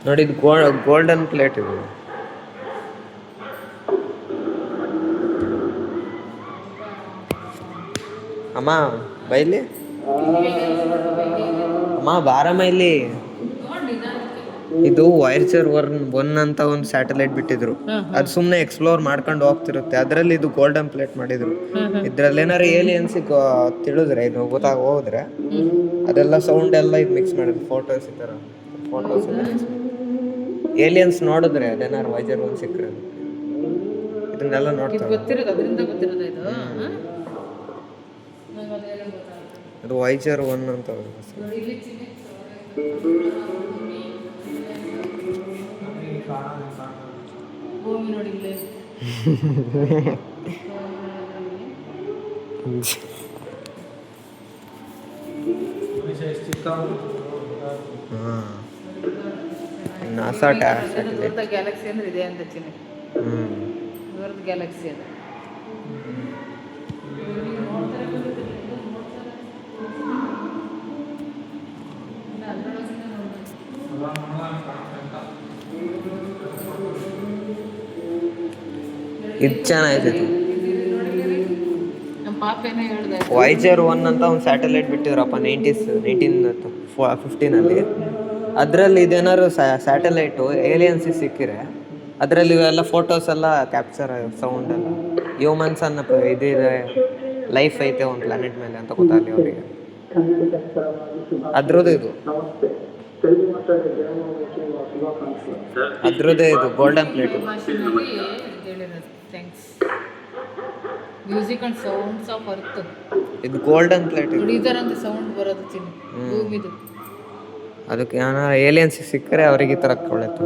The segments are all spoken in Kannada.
ನೋಡಿ ಇದು ಗೋಲ್ಡನ್ ಪ್ಲೇಟ್ ಇದು. ಅಮ್ಮ ಬೈಲಿ ಅಮ್ಮ ಬಾರಮ್ಮ ಇಲ್ಲಿ. ಇದು ವೈರ್ಚರ್ ಒನ್ ಅಂತ ಒಂದು ಸ್ಯಾಟಲೈಟ್ ಬಿಟ್ಟಿದ್ರು. ಅದು ಸುಮ್ಮನೆ ಎಕ್ಸ್ಪ್ಲೋರ್ ಮಾಡ್ಕೊಂಡು ಹೋಗ್ತಿರುತ್ತೆ. ಅದರಲ್ಲಿ ಇದು ಗೋಲ್ಡನ್ ಪ್ಲೇಟ್ ಮಾಡಿದ್ರು. ಇದ್ರಲ್ಲಿ ಏನಾರು ಏಲಿಯನ್ಸ್ ತಿಳಿದ್ರೆ ಇದು ಹೋದ್ರೆ ಅದೆಲ್ಲ ಸೌಂಡ್ ಎಲ್ಲ ಇದು ಮಿಕ್ಸ್ ಮಾಡಿದ್ರು. ಫೋಟೋಸ್ ಈ ಥರ ಫೋಟೋಸ್ ಏಲಿಯನ್ಸ್ ನೋಡಿದ್ರೆ ಅದೇನಾರು ವೈಜರ್ ಒಂದು ಸಿಕ್ಕರೆ ಇದನ್ನೆಲ್ಲ ನೋಡ್ತಾರೆ. ಇದು ವೈಜರ್ ಒನ್ ಅಂತ ನಾಸಾ ಗ್ಯಾಲಕ್ಸಿ ಅಂದ್ರೆ ಇದೆ ಅಂತ ಚಿನ್ನ. ದೂರದ ಗ್ಯಾಲಕ್ಸಿ ಅದು. ಇದು ಚೆನ್ನಾಗಿದೆ. ನಮ್ಮ ಪಾಪ ಏನೋ ಹೇಳ್ದೆ, ವೈಜರ್ ಒನ್ ಅಂತ ಒಂದು ಸ್ಯಾಟಲೈಟ್ ಬಿಟ್ಟಿದ್ರಪ್ಪ 1915 ಅದರಲ್ಲಿ ಇದೇನಾದ್ರು ಸ್ಯಾಟಲೈಟು ಏಲಿಯನ್ಸ್ ಸಿಕ್ಕಿರೆ ಅದರಲ್ಲಿ ಇವೆಲ್ಲ ಫೋಟೋಸ್ ಎಲ್ಲ ಕ್ಯಾಪ್ಚರ್ ಸೌಂಡ್ ಎಲ್ಲ ಹ್ಯೂಮನ್ಸ್ ಅನ್ನ ಇದಿದೆ, ಲೈಫ್ ಐತೆ ಒಂದು ಪ್ಲಾನೆಟ್ ಮೇಲೆ ಅಂತ ಗೊತ್ತಾಗಲಿ ಅವರಿಗೆ. ಅದ್ರದ್ದು ಇದು ಅದ್ರದ್ದೇ ಇದು golden plate. Music and sounds of earth. ಇದು ಗೋಲ್ಡನ್ ಪ್ಲೇಟ್. ಇದರಂತೆ ಸೌಂಡ್ ಬರೋದು ಚಿನ್ನ ಭೂಮಿದು. ಅದಕ್ಕೆ ಏನಾರ ಏಲಿಯನ್ಸ್ ಸಿಕ್ಕರೆ ಅವ್ರಿಗೆ ಈ ಥರ ಕೊಡುತ್ತೆ.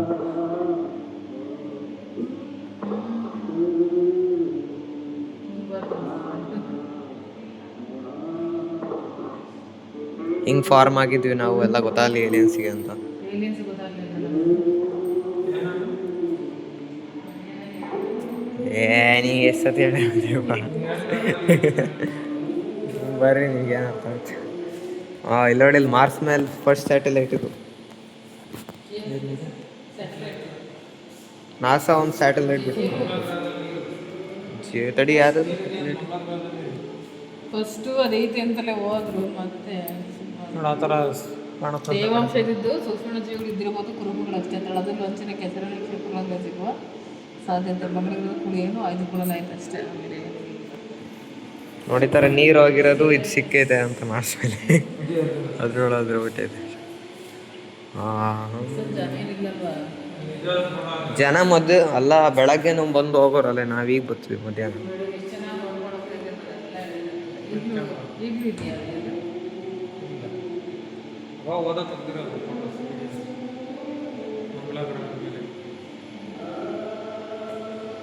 ಹಿಂಗೆ ಫಾರ್ಮ್ ಆಗಿದ್ವಿ ನಾವು ಎಲ್ಲ ಗೊತ್ತಾಗಲಿ ಏಲಿಯನ್ಸಿಗೆ ಅಂತ. ನೀ ಎಷ್ಟು ಸತಿ ಹೇಳಿದ್ದೀವ ಬರ್ರಿ ನಿಮ್ಗೆ ಏನಂತ. ಇಲ್ಲಿ ನೋಡಿ, ಇಲ್ಲಿ ಮಾರ್ಸ್ ಮೇಲೆ ಫಸ್ಟ್ ಸ್ಯಾಟಲೈಟ್ ಇದು. ನಾಸಾ ಒಂದು ಸ್ಯಾಟಲೈಟ್ ಬಿಟ್ಟು ತಡಿ ಯಾರು ಫಸ್ಟು ಅದೈತಿ ಅಂತಲೇ ಹೋದ್ರು. ಮತ್ತೆ ಆ ಥರ ಕಾಣುತ್ತೆ. ತೇವಾಂಶ ಇದ್ದು ಸೂಕ್ಷ್ಮ ಜೀವಿಗಳು ಇದ್ದಿರ್ಬೋದು, ಕುರುಹುಗಳು ಅಷ್ಟೇ ಅಂತ. ಅದರಲ್ಲಿ ವಂಚನೆ ಕೆಸರು ನಕ್ಷತ್ರಗಳಂಗ ಸಿಗುವ ಸಾಧ್ಯತೆ ಮಂಗಳೂರು ಕುಳಿಯನ್ನು ಆಯ್ದುಕೊಳ್ಳಲಾಯ್ತು ಅಷ್ಟೇ. ಆಮೇಲೆ ನೋಡಿತಾರೆ ನೀರು ಹೋಗಿರೋದು ಇದು ಸಿಕ್ಕಿದೆ ಅಂತ ಮಾರ್ಸ್ ಮೇಲೆ ಅದ್ರೊಳಗೆ ಬಿಟ್ಟಿದೆ. ಜನ ಮದ್ದು ಅಲ್ಲ, ಬೆಳಗ್ಗೆ ನಾವು ಬಂದು ಹೋಗೋರಲ್ಲ, ನಾವೀಗ ಬರ್ತೀವಿ ಮಧ್ಯಾಹ್ನ.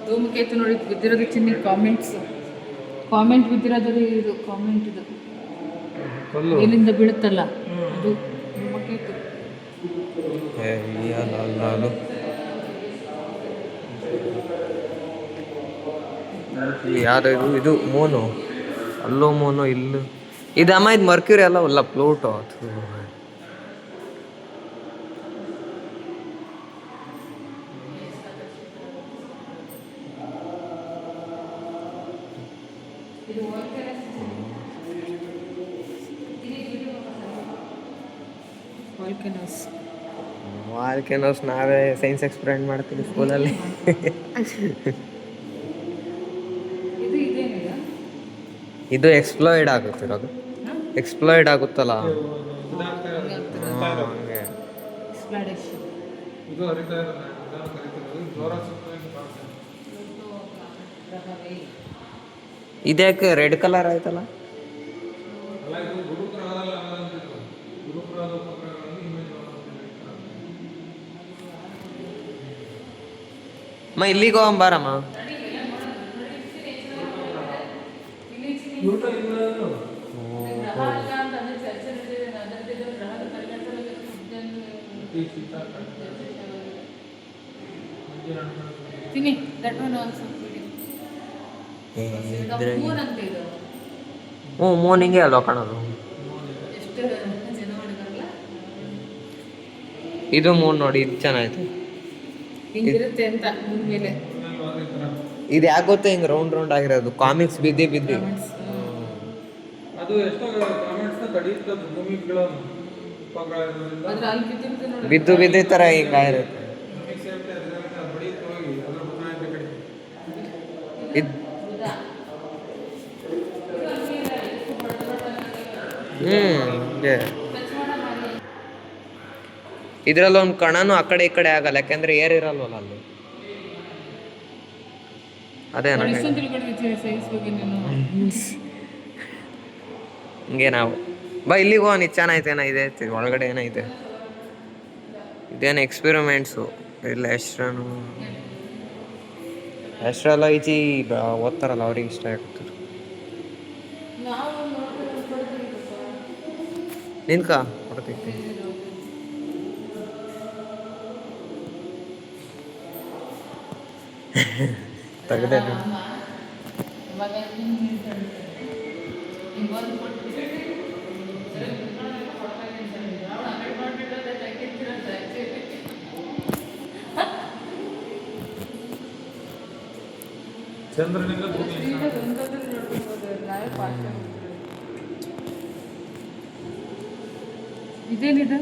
ಧೂಮಕೇತು ನೋಡಿ ಬಿದ್ದಿರೋದು ಚಿನ್ನ. ಕಾಮೆಂಟ್ ಬಿದ್ದಿರೋದು ಇದು ಕಾಮೆಂಟ್. ಇದು ಎಲ್ಲಿಂದ ಬೀಳುತ್ತಲ್ಲ ಅದು ಧೂಮಕೇತು. ಯಾರು ಇದು ಮೂನು, ಅಲ್ಲೂ ಮೂನು, ಇಲ್ಲೂ ಇದಮ್ಮ. ಇದು ಮರ್ಕ್ಯೂರಿ ಅಲ್ಲ, ಅಲ್ಲ ಪ್ಲೂಟೋ. ವಾಲ್ಕೆನೋಸ್ ನಾವೇ ಸೈನ್ಸ್ ಎಕ್ಸ್ಪೆರಿಮೆಂಟ್ ಮಾಡ್ತೀವಿ ಸ್ಕೂಲಲ್ಲಿ. ಇದು ಎಕ್ಸ್ಪ್ಲೋಯ್ಡ್ ಆಗುತ್ತಿರೋದು, ಎಕ್ಸ್ಪ್ಲೋಯ್ಡ್ ಆಗುತ್ತಲ್ಲ ಹಂಗೆ. ಇದ್ಯಾಕೆ ರೆಡ್ ಕಲರ್ ಆಯ್ತಲ್ಲ? ಇಲ್ಲಿಗೆ ಹೋಗಂಬಾರಮ್ಮ. ಮೂನ್ ಅಂತ ಇದು ಹ್ಞೂ ಮೂನ್ ಹಿಂಗೆ ಅಲ್ವಾ ಕಾಣೋದು. ಎಷ್ಟು ಜನ ಮಾಡಿದಾರಲ್ಲ. ಇದು ಮೂನ್ ನೋಡಿ, ಇದು ಚೆನ್ನಾಯ್ತು. ಹಿಂಗಿರುತ್ತೆ ಅಂತ ಮೂನ್ ಮೇಲೆ ಇದು ಯಾಕೆ ಗೊತ್ತಾ ಹಿಂಗೆ ರೌಂಡ್ ರೌಂಡ್ ಆಗಿರೋದು? ಕಾಮಿಕ್ಸ್ ಬಿದ್ದಿ ಬಿದ್ದಿ. ಅದು ಎಷ್ಟೋ ಕಾಮೆಂಟ್ಸ್ನ ತಡೆಯುತ್ತದೆ ಭೂಮಿಗಳ ಅದ್ರ ಅಲ್ಲಿ ಬಿದ್ದಿರುತ್ತೆ ನೋಡಿ. ಬಿದ್ದು ಬಿದ್ದಿ ಥರ ಹಿಂಗಾಗಿರುತ್ತೆ. ಇದು ಹಂಗೆ ಇದ್ರಲ್ಲಿ ಒಂದು ಕಣನು ಆ ಕಡೆ ಈ ಕಡೆ ಆಗಲ್ಲ, ಯಾಕೆಂದ್ರೆ ಏರ್ ಇರಲ್ವಲ್ಲ ಅಲ್ಲಿ. ಅದೇ ಇಷ್ಟೊಂದು ತಿಳ್ಕೊಂಡಿದ್ದೆ ಸೈನ್ಸ್ ಬಗ್ಗೆ ನೀನು. ಹಿಂಗೆ ನಾವು ಬಾ ಇಲ್ಲಿಗೆ ಹೋಗೋಣ. ಇದು ಚೆನ್ನಾಯ್ತೇನ ಇದೆ ಒಳಗಡೆ ಏನೈತೆ? ಇದೇನು ಎಕ್ಸ್ಪೆರಿಮೆಂಟ್ಸು ಇಲ್ಲ ಎಷ್ಟೆಲ್ಲ ಈಚಿ ಓದ್ತಾರಲ್ಲ ಅವ್ರಿಗೆ ಇಷ್ಟ ಆಗ್ತಾರೆ. ನಾವು ನಿನ್ಕ ಕೊಡ್ತೀನಿ. ತೆಗ್ದೆ ಚಂದ್ರನಿಂದ ಭೂಮಿ ಇದೇನಿದೆ?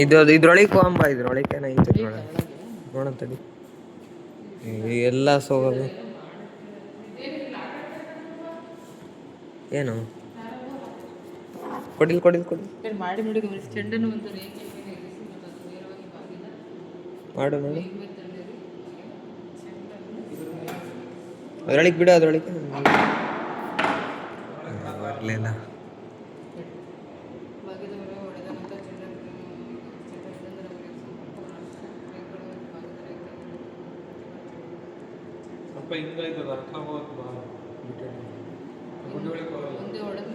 ಇದು ಇದ್ರೊಳಗೆ ಹೋಗಂಬ. ಇದ್ರೊಳಗೆ ಐತೆ ಇದ್ರೊಳಗೆ ನೋಡಂತಡಿ. ಎಲ್ಲ ಸೋಗೋದು ಏನು? ಕೊಡಿಲ್ ಮಾಡಿ ನೋಡಿ ಚೆಂಡನ್ನು ಒಂದು ಮಾಡು ನೋಡಿ. ಅದ್ರೊಳಗೆ ಬಿಡು, ಅದ್ರೊಳಗೆ ಬರಲಿಲ್ಲ. ಸ್ವಲ್ಪ ಹಿಂಗಾಯ್ತದ ಅರ್ಥ ಹೋಗೋದು ಒಂದೇ ಹೊಡೆದು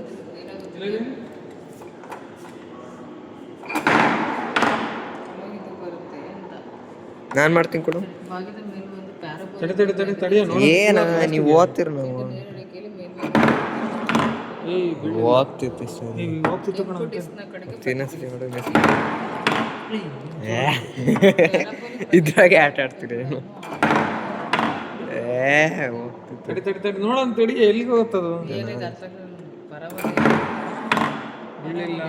ಬರುತ್ತೆ ಅಂತ ನಾನು ಮಾಡ್ತೀನಿ ಕೊಡು. ಬಾಗಿದ ಮೇಲೆ ಒಂದು ಪ್ಯಾರಾಬೋಲ್ ತಡಿಯ ಏನ ನೀವು ಓದ್ತಿರ? ನಾವು ನೇರರೇಖೆಯಲ್ಲಿ ಓದ್ತಿರ್ತಿ ಹೋಗ್ತಿತ್ತು ಕಣ ತಿನ್ನಸ್ರಿ ನೋಡಿ. ಇದ್ರಾಗೆ ಆಟ ಆಡ್ತೀರಿ ಏನು? ಹೋಗ್ತಿತ್ತು. ತಡಿ ನೋಡೋಣ ತಡಿ, ಎಲ್ಲಿಗೆ ಹೋಗ್ತದು? ಇಲ್ಲ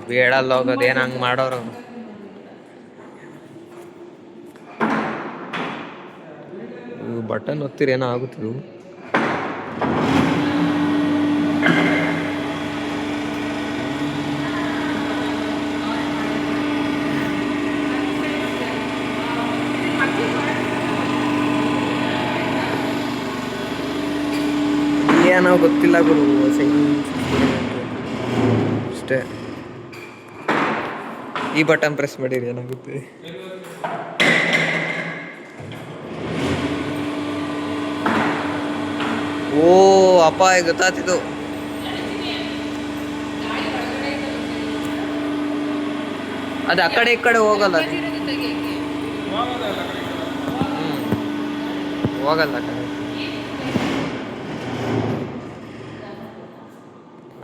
ಬೇಡಲ್ಲ ಹೋಗೋದು, ಏನು ಹಂಗೆ ಮಾಡೋರು. ಬಟನ್ ಒತ್ತಿರಿ ಏನೋ ಆಗುತ್ತಿದ್ದು. ಏನೋ ಗೊತ್ತಿಲ್ಲ ಗುರು, ಸೈನ್ಸ್ ಅಷ್ಟೇ. ಈ ಬಟನ್ ಪ್ರೆಸ್ ಮಾಡಿರಿ ಏನಾಗುತ್ತೆ? ಓ ಅಪ್ಪ ಗೊತ್ತಾತಿದ್ದು. ಅದು ಆ ಕಡೆ ಈ ಕಡೆ ಹೋಗಲ್ಲ, ಹೋಗಲ್ಲ ಆ ಕಡೆ.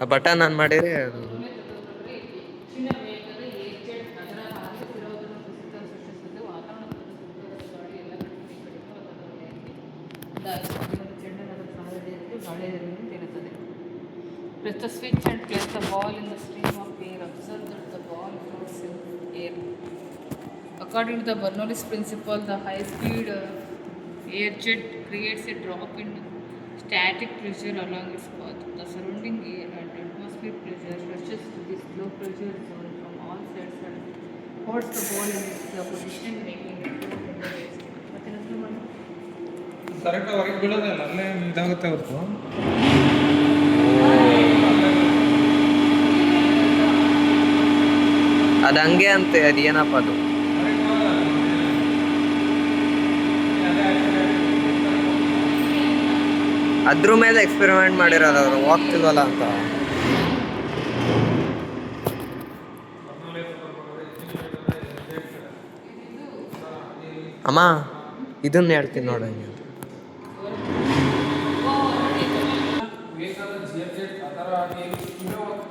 ಆ ಬಟನ್ ಆನ್ ಮಾಡಿದ್ರೆ ಅದು Press the switch and place the ball in the stream of air. Observe that the ball floats in air. According to the Bernoulli's principle, the high-speed air jet creates a drop in static pressure along its path. The surrounding air and atmosphere pressure rushes to this low pressure zone from all sides and holds the ball in its position, making it float in the air. Correct ಹೊರಗೆ ಬೀಳೋದಲ್ಲ, ಅಲ್ಲೇ ಇದಾಗುತ್ತೆ ಹೊರತು. ಅದು ಹಂಗೆ ಅಂತೆ. ಅದು ಏನಪ್ಪ ಅದು? ಅದ್ರ ಮೇಲೆ ಎಕ್ಸ್ಪೆರಿಮೆಂಟ್ ಮಾಡಿರೋದು ಅವರು, ಹೋಗ್ತಿಲ್ವಲ್ಲ ಅಂತ. ಅಮ್ಮ ಇದನ್ನ ಹೇಳ್ತೀನಿ ನೋಡ. ನೀನು ಓದ್ತಾ